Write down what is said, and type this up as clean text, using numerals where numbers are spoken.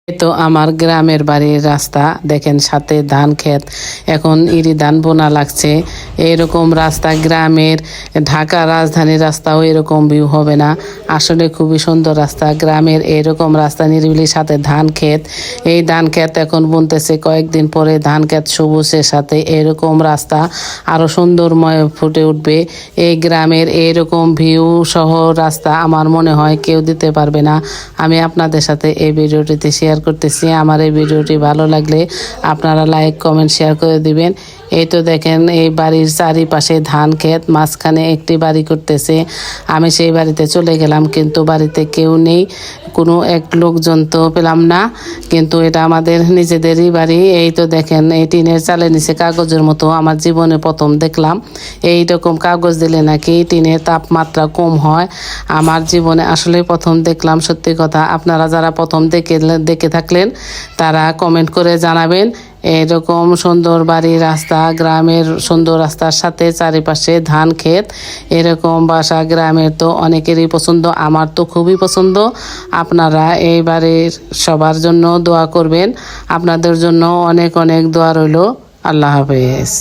এই তো আমার গ্রামের বাড়ির রাস্তা দেখেন, সাথে ধান ক্ষেত। এখন ইরি ধান বোনা লাগছে। এরকম রাস্তা গ্রামের, ঢাকা রাজধানীর রাস্তাও এরকম ভিউ হবে না। আসলে খুবই সুন্দর রাস্তা গ্রামের, এরকম রাস্তা নিরিবিলির সাথে ধান ক্ষেত। এই ধান ক্ষেত এখন বুনতেছে, কয়েকদিন পরে ধান ক্ষেত সবুজের সাথে এরকম রাস্তা আরো সুন্দরময় ফুটে উঠবে। এই গ্রামের এরকম ভিউ সহ রাস্তা আমার মনে হয় কেউ দিতে পারবে না। আমি আপনাদের সাথে এই ভিডিওটিতে শেয়ার করতেছি। আমার এই ভিডিওটি ভালো লাগলে আপনারা লাইক কমেন্ট শেয়ার করে দিবেন। এই তো দেখেন, এই বাড়ির চারিপাশে ধান ক্ষেত, মাঝখানে একটি বাড়ি করতেছে। আমি সেই বাড়িতে চলে গেলাম, কিন্তু বাড়িতে কেউ নেই, কোনো এক লোকজন তো পেলাম না, কিন্তু এটা আমাদের নিজেদেরই বাড়ি। এই তো দেখেন, এই টিনের চালের নিচে কাগজের মতো আমার জীবনে প্রথম দেখলাম। এইরকম কাগজ দিলে নাকি টিনের তাপমাত্রা কম হয়। আমার জীবনে আসলে প্রথম দেখলাম, সত্যি কথা। আপনারা যারা প্রথম দেখে থাকলেন তারা কমেন্ট করে জানাবেন। এরকম সুন্দর বাড়ি, রাস্তা, গ্রামের সুন্দর রাস্তার সাথে চারিপাশে ধান ক্ষেত, এরকম বাসা গ্রামের তো অনেকেরই পছন্দ, আমার তো খুবই পছন্দ। আপনারা এই বাড়ির সবার জন্য দোয়া করবেন। আপনাদের জন্য অনেক অনেক দোয়া রইল। আল্লাহ হাফেজ।